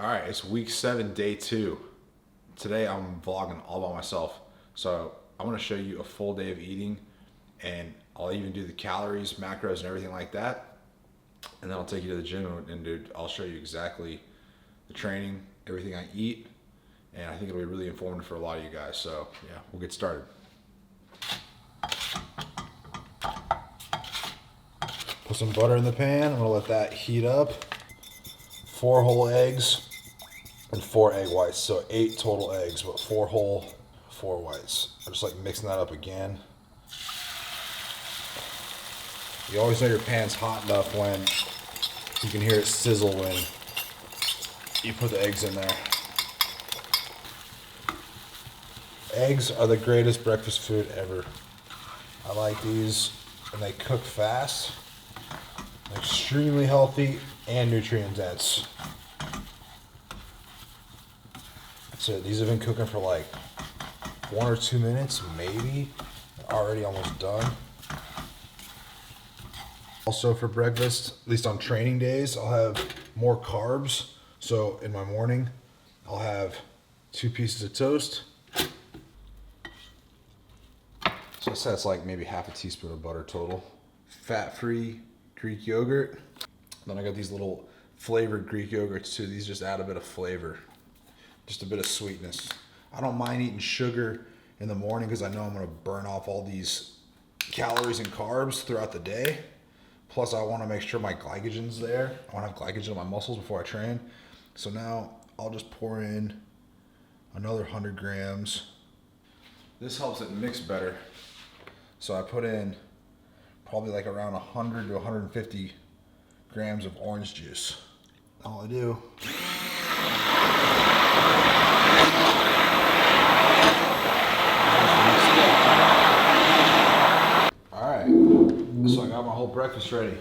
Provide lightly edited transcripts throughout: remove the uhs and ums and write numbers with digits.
All right, it's week 7, day 2. Today I'm vlogging all by myself. So I'm gonna show you a full day of eating, and I'll even do the calories, macros, and everything like that. And then I'll take you to the gym and I'll show you exactly the training, everything I eat, and I think it'll be really informative for a lot of you guys. So yeah, we'll get started. Put some butter in the pan. I'm gonna let that heat up. 4 whole eggs and 4 egg whites. So 8 total eggs, but 4 whole, 4 whites. I'm just like mixing that up again. You always know your pan's hot enough when you can hear it sizzle when you put the eggs in there. Eggs are the greatest breakfast food ever. I like these, and they cook fast. They're extremely healthy and nutrient dense. So these have been cooking for like 1 or 2 minutes, maybe. Already almost done. Also for breakfast, at least on training days, I'll have more carbs. So in my morning, I'll have 2 pieces of toast. So that's like maybe half a teaspoon of butter total. Fat-free Greek yogurt. Then I got these little flavored Greek yogurts too. These just add a bit of flavor, just a bit of sweetness. I don't mind eating sugar in the morning because I know I'm gonna burn off all these calories and carbs throughout the day. Plus I wanna make sure my glycogen's there. I wanna have glycogen in my muscles before I train. So now I'll just pour in another 100 grams. This helps it mix better. So I put in probably like around 100 to 150 grams of orange juice. All I do. All right, so I got my whole breakfast ready.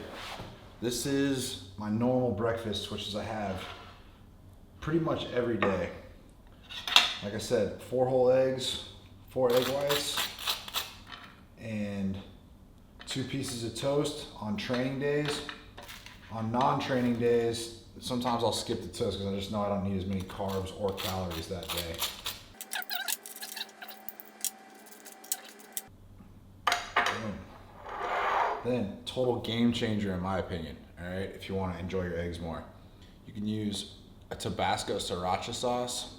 This is my normal breakfast, which is I have pretty much every day. Like I said, 4 whole eggs, 4 egg whites, and 2 pieces of toast on training days. On non-training days, sometimes I'll skip the toast because I just know I don't need as many carbs or calories that day. Boom. Then, total game changer in my opinion, all right, if you want to enjoy your eggs more. You can use a Tabasco sriracha sauce.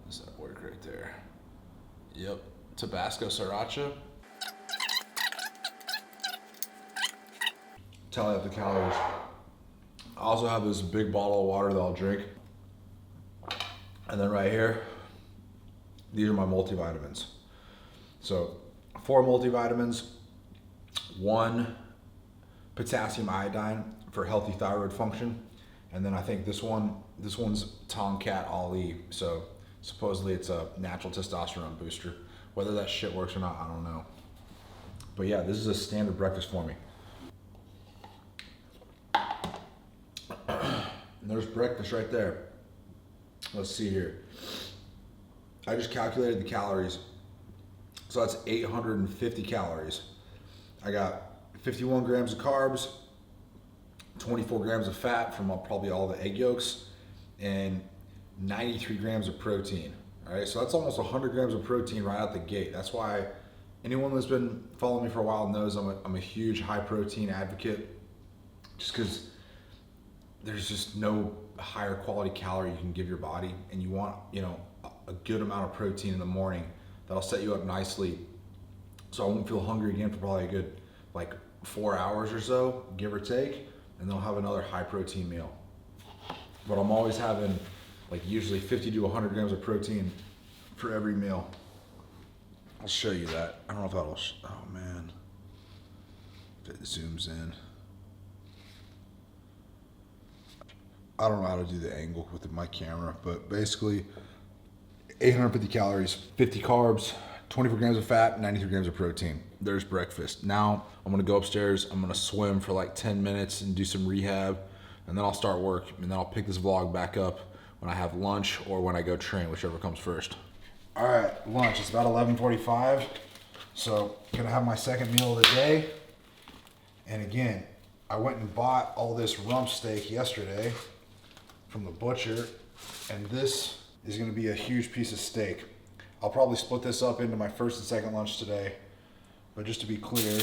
Does that work right there? Yep, Tabasco sriracha. Tally up the calories. I also have this big bottle of water that I'll drink. And then right here, these are my multivitamins. So 4 multivitamins, 1 potassium iodine for healthy thyroid function. And then I think this one's Tomcat Ali. So supposedly it's a natural testosterone booster. Whether that shit works or not, I don't know. But yeah, this is a standard breakfast for me. And there's breakfast right there. Let's see here. I just calculated the calories. So that's 850 calories. I got 51 grams of carbs, 24 grams of fat from probably all the egg yolks, and 93 grams of protein. All right, so that's almost 100 grams of protein right out the gate. That's why anyone that's been following me for a while knows I'm a huge high protein advocate, just because there's just no higher quality calorie you can give your body, and you want, you know, a good amount of protein in the morning that'll set you up nicely so I won't feel hungry again for probably a good like 4 hours or so, give or take, and then I'll have another high protein meal. But I'm always having like usually 50 to 100 grams of protein for every meal. I'll show you that. I don't know if that'll, oh man, if it zooms in. I don't know how to do the angle with my camera, but basically 850 calories, 50 carbs, 24 grams of fat, 93 grams of protein. There's breakfast. Now I'm gonna go upstairs, I'm gonna swim for like 10 minutes and do some rehab, and then I'll start work, and then I'll pick this vlog back up when I have lunch or when I go train, whichever comes first. All right, lunch, it's about 11:45. So gonna have my second meal of the day. And again, I went and bought all this rump steak yesterday. from the butcher. And this is gonna be a huge piece of steak. I'll probably split this up into my first and second lunch today. But just to be clear,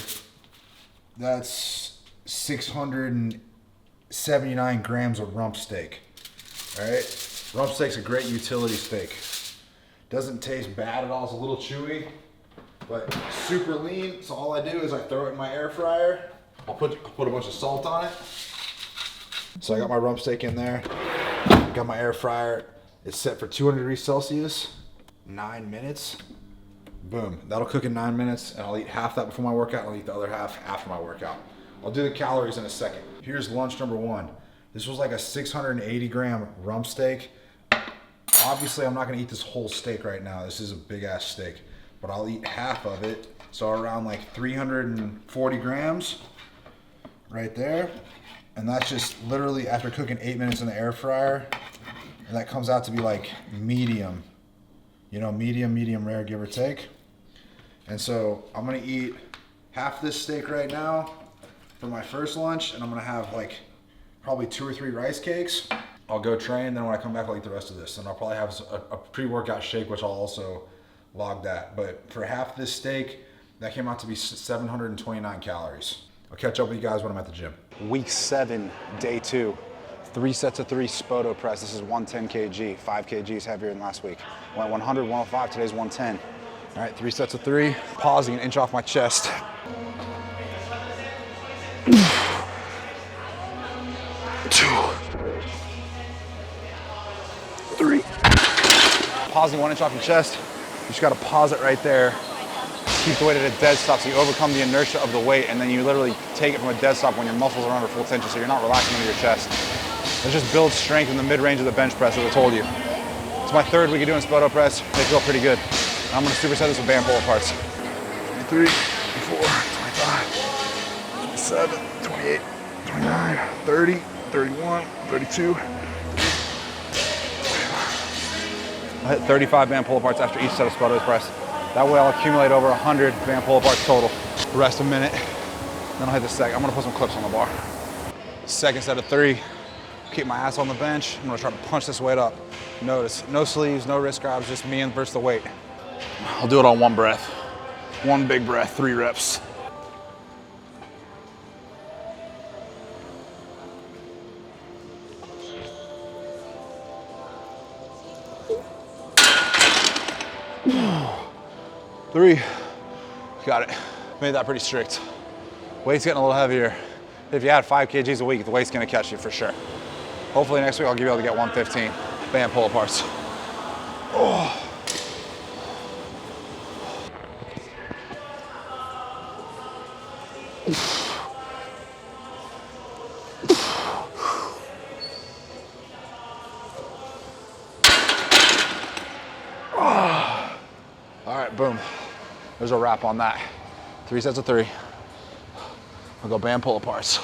that's 679 grams of rump steak. All right, rump steak's a great utility steak. Doesn't taste bad at all, it's a little chewy, but super lean. So all I do is I throw it in my air fryer. I'll put a bunch of salt on it. So I got my rump steak in there, got my air fryer. It's set for 200 degrees Celsius, 9 minutes. Boom, that'll cook in 9 minutes, and I'll eat half that before my workout, and I'll eat the other half after my workout. I'll do the calories in a second. Here's lunch number one. This was like a 680 gram rump steak. Obviously, I'm not gonna eat this whole steak right now. This is a big ass steak, but I'll eat half of it. So around like 340 grams right there. And that's just literally after cooking 8 minutes in the air fryer. And that comes out to be like medium, you know, medium rare, give or take. And so I'm gonna eat half this steak right now for my first lunch, and I'm gonna have like probably 2 or 3 rice cakes. I'll go train, then when I come back, I'll eat the rest of this. And I'll probably have a pre-workout shake, which I'll also log that. But for half this steak, that came out to be 729 calories. I'll catch up with you guys when I'm at the gym. Week 7, day 2. 3 sets of 3 Spoto Press. This is 110 kg, 5 kgs heavier than last week. Went 100, 105, today's 110. All right, 3 sets of 3. Pausing an inch off my chest. 2, 3. Pausing 1 inch off your chest. You just gotta pause it right there. Keep the weight at a dead stop so you overcome the inertia of the weight, and then you literally take it from a dead stop when your muscles are under full tension, so you're not relaxing into your chest. It just builds strength in the mid-range of the bench press, as I told you. It's my 3rd week of doing Spoto Press. They feel pretty good. I'm gonna superset this with band pull aparts. 23, 24, 25, 27, 28, 29, 30, 31, 32. I'll hit 35 band pull aparts after each set of Spoto Press. That way I'll accumulate over 100 band pull aparts total. Rest a minute, then I'll hit the second. I'm gonna put some clips on the bar. Second set of 3. Keep my ass on the bench. I'm gonna try to punch this weight up. Notice, no sleeves, no wrist grabs, just me and versus the weight. I'll do it on 1 breath. 1 big breath, 3 reps. Three. Got it. Made that pretty strict. Weight's getting a little heavier. If you add 5 kgs a week, the weight's gonna catch you for sure. Hopefully next week I'll be able to get 115 band pull aparts. Oh. All right, boom. There's a wrap on that. 3 sets of 3. I'll go band pull aparts.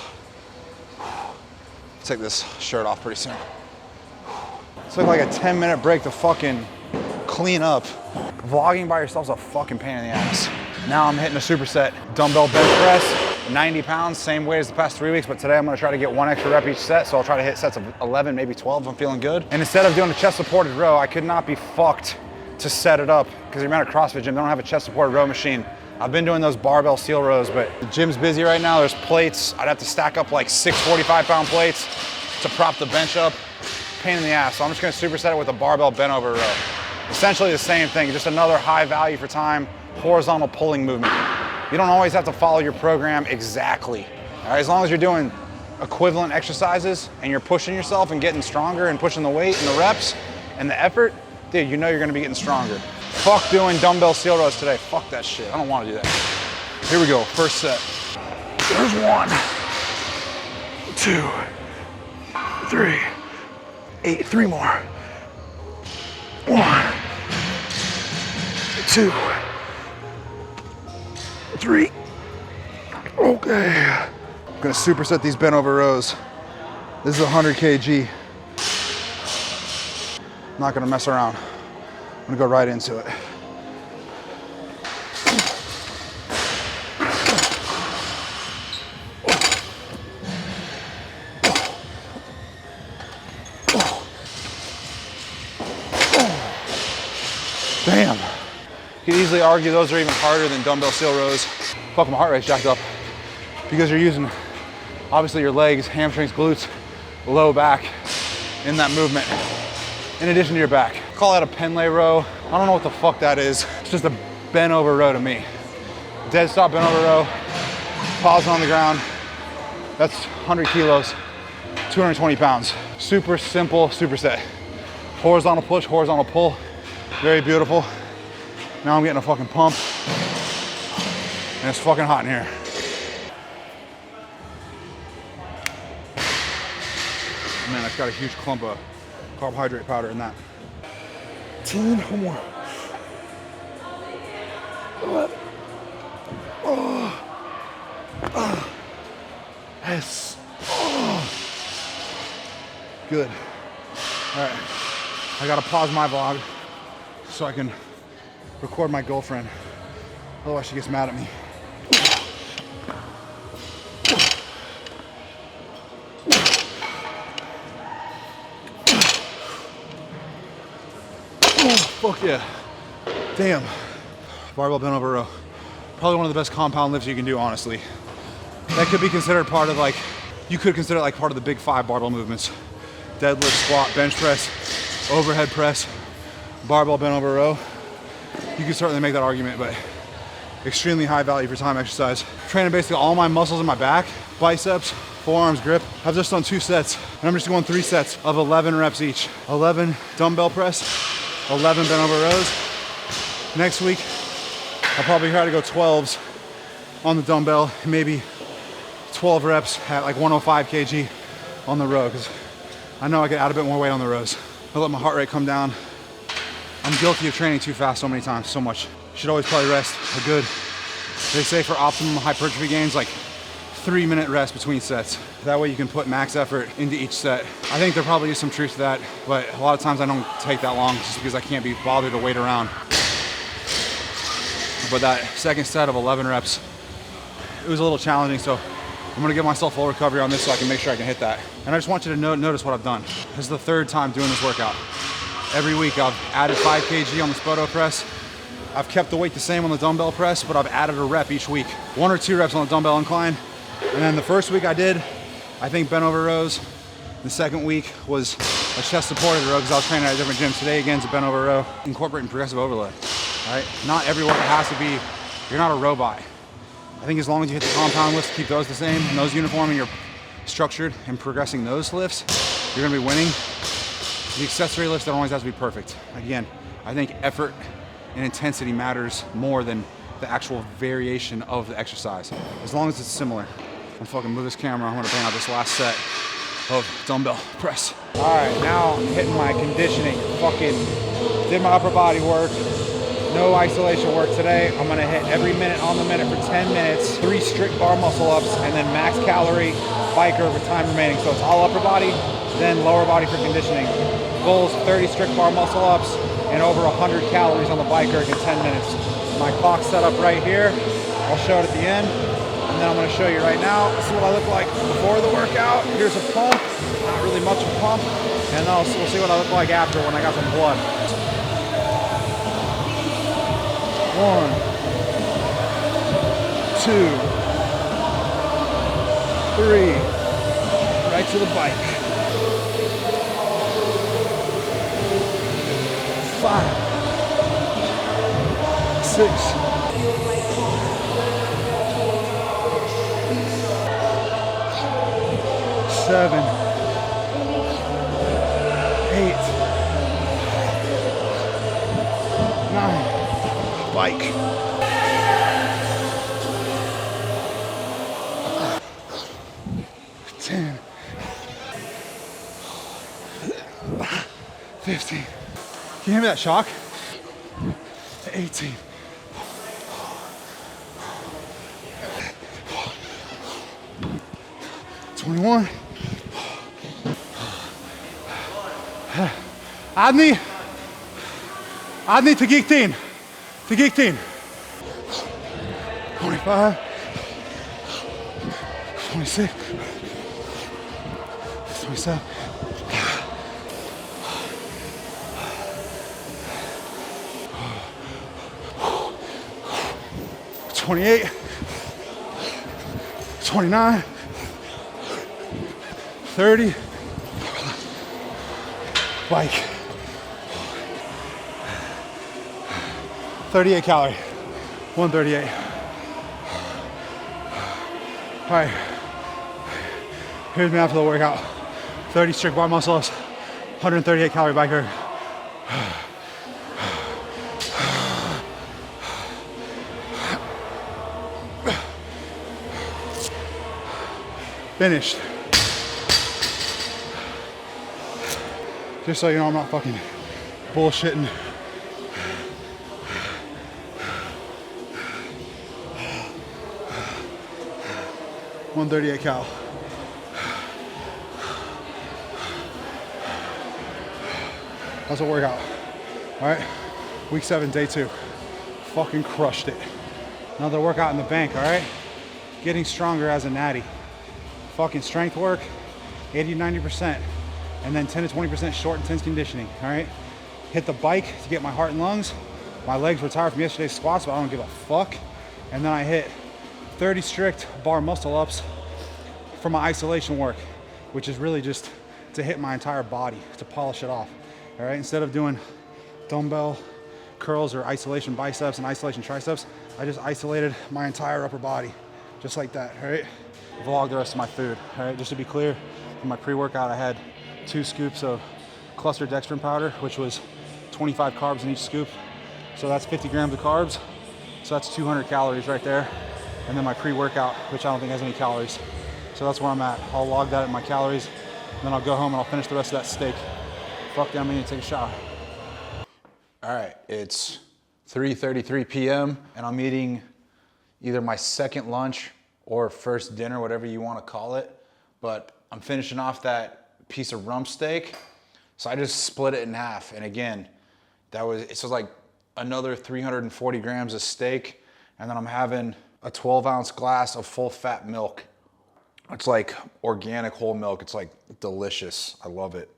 Take this shirt off pretty soon. It took like a 10-minute break to fucking clean up. Vlogging by yourself is a fucking pain in the ass. Now I'm hitting a superset dumbbell bench press, 90 pounds, same weight as the past 3 weeks, but today I'm gonna try to get 1 extra rep each set, so I'll try to hit sets of 11, maybe 12 if I'm feeling good. And instead of doing a chest supported row, I could not be fucked to set it up because you're at a CrossFit gym, they don't have a chest supported row machine. I've been doing those barbell seal rows, but the gym's busy right now. There's plates. I'd have to stack up like 6 45-pound plates to prop the bench up. Pain in the ass. So I'm just gonna superset it with a barbell bent over row. Essentially the same thing, just another high value for time, horizontal pulling movement. You don't always have to follow your program exactly. All right, as long as you're doing equivalent exercises and you're pushing yourself and getting stronger and pushing the weight and the reps and the effort, dude, you know you're gonna be getting stronger. Fuck doing dumbbell seal rows today. Fuck that shit. I don't wanna do that. Here we go, first set. There's 1, 2, 3, 8, 3 more. 1, 2, 3. Okay. I'm gonna superset these bent over rows. This is 100 kg. I'm not gonna mess around. I'm gonna go right into it. Oh. Damn. You could easily argue those are even harder than dumbbell seal rows. Fucking my heart rate's jacked up because you're using obviously your legs, hamstrings, glutes, low back in that movement, in addition to your back. Call that a pen lay row. I don't know what the fuck that is. It's just a bent over row to me. Dead stop bent over row, pause on the ground. That's 100 kilos, 220 pounds. Super simple superset. Horizontal push, horizontal pull. Very beautiful. Now I'm getting a fucking pump. And it's fucking hot in here. Man, that's got a huge clump of carbohydrate powder in that. 10 or more. Yes. Good. All right. I gotta pause my vlog so I can record my girlfriend. Otherwise she gets mad at me. Oh, fuck yeah. Damn. Barbell bent over row. Probably one of the best compound lifts you can do, honestly. That could be considered part of like, you could consider it like part of the big 5 barbell movements. Deadlift, squat, bench press, overhead press, barbell bent over row. You could certainly make that argument, but extremely high value for time exercise. Training basically all my muscles in my back, biceps, forearms, grip. I've just done 2 sets, and I'm just going 3 sets of 11 reps each. 11 dumbbell press, 11 bent over rows. Next week, I'll probably try to go 12s on the dumbbell, maybe 12 reps at like 105 kg on the row, because I know I could add a bit more weight on the rows. I'll let my heart rate come down. I'm guilty of training too fast so many times, so much. You should always probably rest a good, they say for optimum hypertrophy gains, like 3-minute rest between sets. That way you can put max effort into each set. I think there probably is some truth to that, but a lot of times I don't take that long just because I can't be bothered to wait around. But that second set of 11 reps, it was a little challenging, so I'm gonna give myself full recovery on this so I can make sure I can hit that. And I just want you to notice what I've done. This is the 3rd time doing this workout. Every week I've added 5 kg on the Spoto Press. I've kept the weight the same on the dumbbell press, but I've added a rep each week. 1 or 2 reps on the dumbbell incline. And then the first week I did, I think bent over rows. The second week was a chest supported row because I was training at a different gym. Today again is a bent over row. Incorporating progressive overload, all right? Not every workout has to be, you're not a robot. I think as long as you hit the compound lifts, keep those the same, and those uniform, and you're structured and progressing those lifts, you're gonna be winning. The accessory lifts don't always have to be perfect. Again, I think effort and intensity matters more than the actual variation of the exercise. As long as it's similar. I'm fucking move this camera, I'm gonna bang out this last set of dumbbell press. All right, now I'm hitting my conditioning. Fucking did my upper body work. No isolation work today. I'm gonna hit every minute on the minute for 10 minutes, 3 strict bar muscle ups, and then max calorie biker with time remaining. So it's all upper body, then lower body for conditioning. Goals, 30 strict bar muscle ups, and over 100 calories on the biker in 10 minutes. My clock's set up right here. I'll show it at the end. And then I'm gonna show you right now. This is what I look like before the workout. Here's a pump, not really much of a pump. And then we'll see what I look like after when I got some blood. 1, 2, 3, right to the bike. 5, 6, 7, 8, 9, bike. 10, 15. Can you hear me that shock? 18. 21. عادني دقيقتين 25, 26, 27. 28, 29, 30, bike. 38 calorie, 138. All right, here's me after the workout. 30 strict bar muscle ups, 138 calorie bike erg. Finished. Just so you know, I'm not fucking bullshitting. $138 cal. That's a workout. All right, week 7, day 2. Fucking crushed it. Another workout in the bank, all right? Getting stronger as a natty. Fucking strength work, 80-90%. And then 10 to 20% short intense conditioning, all right? Hit the bike to get my heart and lungs. My legs were tired from yesterday's squats, but I don't give a fuck. And then I hit 30 strict bar muscle ups for my isolation work, which is really just to hit my entire body, to polish it off, all right? Instead of doing dumbbell curls or isolation biceps and isolation triceps, I just isolated my entire upper body, just like that, all right? Vlog the rest of my food, all right? Just to be clear, in my pre-workout, I had 2 scoops of cluster dextrin powder, which was 25 carbs in each scoop. So that's 50 grams of carbs. So that's 200 calories right there. And then my pre-workout, which I don't think has any calories. So that's where I'm at. I'll log that in my calories, and then I'll go home and I'll finish the rest of that steak. Fuck yeah, I'm gonna take a shower. All right, it's 3:33 p.m. and I'm eating either my second lunch or first dinner, whatever you want to call it. But I'm finishing off that piece of rump steak. So I just split it in half. And again, it's like another 340 grams of steak. And then I'm having a 12-ounce glass of full fat milk. It's like organic whole milk. It's like delicious. I love it.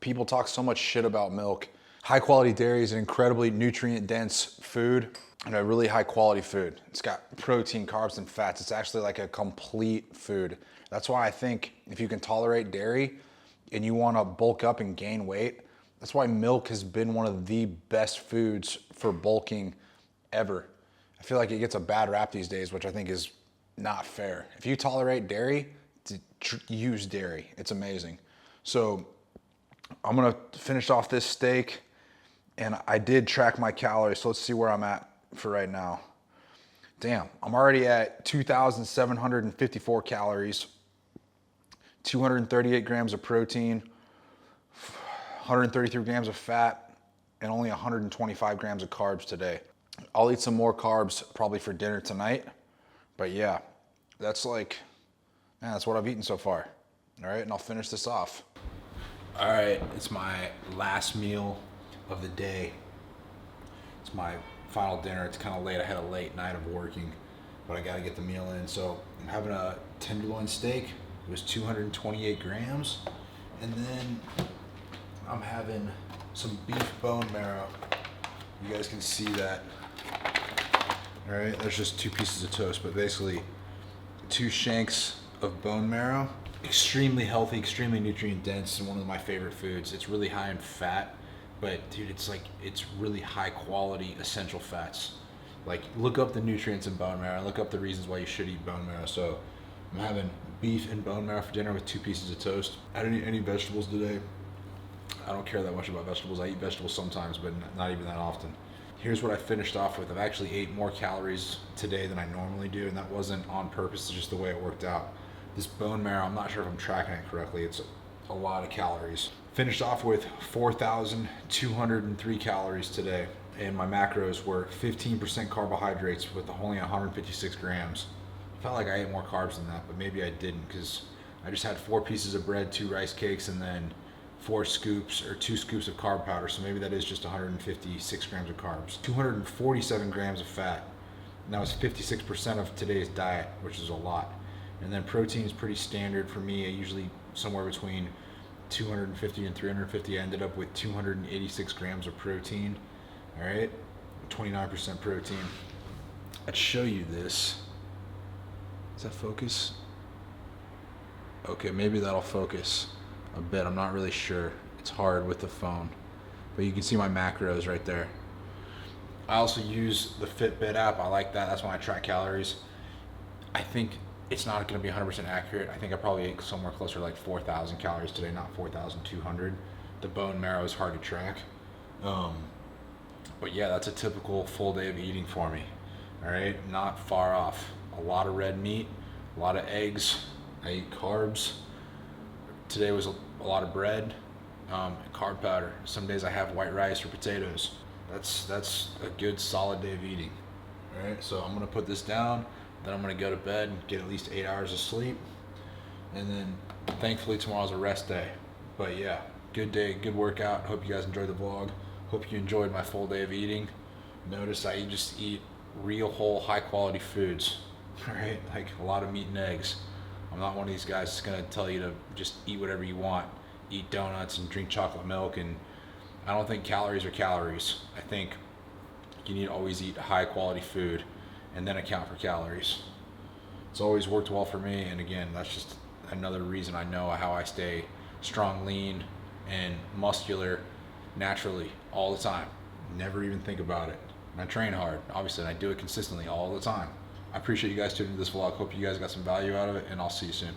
People talk so much shit about milk. High quality dairy is an incredibly nutrient dense food and a really high quality food. It's got protein, carbs, and fats. It's actually like a complete food. That's why I think if you can tolerate dairy and you want to bulk up and gain weight, that's why milk has been one of the best foods for bulking ever. I feel like it gets a bad rap these days, which I think is not fair. If you tolerate dairy, use dairy. It's amazing. So I'm gonna finish off this steak, and I did track my calories, so let's see where I'm at for right now. Damn, I'm already at 2,754 calories, 238 grams of protein, 133 grams of fat, and only 125 grams of carbs today. I'll eat some more carbs probably for dinner tonight, but yeah, that's what I've eaten so far. All right, and I'll finish this off. All right, it's my last meal of the day. It's my final dinner. It's kind of late. I had a late night of working, but I got to get the meal in. So I'm having a tenderloin steak. It was 228 grams. And then I'm having some beef bone marrow. You guys can see that. All right, there's just 2 pieces of toast, but basically 2 shanks of bone marrow. Extremely healthy, extremely nutrient dense, and one of my favorite foods. It's really high in fat, but dude, it's really high quality essential fats. Like, look up the nutrients in bone marrow, look up the reasons why you should eat bone marrow. So I'm having beef and bone marrow for dinner with 2 pieces of toast. I didn't eat any vegetables today. I don't care that much about vegetables. I eat vegetables sometimes, but not even that often. Here's what I finished off with. I've actually ate more calories today than I normally do, and that wasn't on purpose, it's just the way it worked out. This bone marrow, I'm not sure if I'm tracking it correctly. It's a lot of calories. Finished off with 4,203 calories today, and my macros were 15% carbohydrates with only 156 grams. I felt like I ate more carbs than that, but maybe I didn't, because I just had 4 pieces of bread, 2 rice cakes, and then 2 scoops of carb powder. So maybe that is just 156 grams of carbs. 247 grams of fat. And that was 56% of today's diet, which is a lot. And then protein is pretty standard for me. I usually somewhere between 250 and 350. I ended up with 286 grams of protein. All right, 29% protein. I'd show you this. Does that focus? Okay, maybe that'll focus a bit. I'm not really sure. It's hard with the phone. But you can see my macros right there. I also use the Fitbit app. I like that. That's when I track calories. I think it's not going to be 100% accurate. I think I probably ate somewhere closer to like 4,000 calories today, not 4,200. The bone marrow is hard to track. But yeah, that's a typical full day of eating for me. All right, not far off. A lot of red meat, a lot of eggs. I eat carbs. Today was a lot of bread, carb powder. Some days I have white rice or potatoes. That's a good solid day of eating. All right, so I'm gonna put this down. Then I'm gonna go to bed and get at least 8 hours of sleep. And then thankfully tomorrow's a rest day. But yeah, good day, good workout. Hope you guys enjoyed the vlog. Hope you enjoyed my full day of eating. Notice I just eat real whole high quality foods. All right, like a lot of meat and eggs. I'm not one of these guys that's gonna tell you to just eat whatever you want. Eat donuts and drink chocolate milk, and I don't think calories are calories. I think you need to always eat high quality food and then account for calories. It's always worked well for me, and again, that's just another reason I know how I stay strong, lean, and muscular naturally all the time. Never even think about it. And I train hard, obviously, and I do it consistently all the time. I appreciate you guys tuning into this vlog. Hope you guys got some value out of it, and I'll see you soon.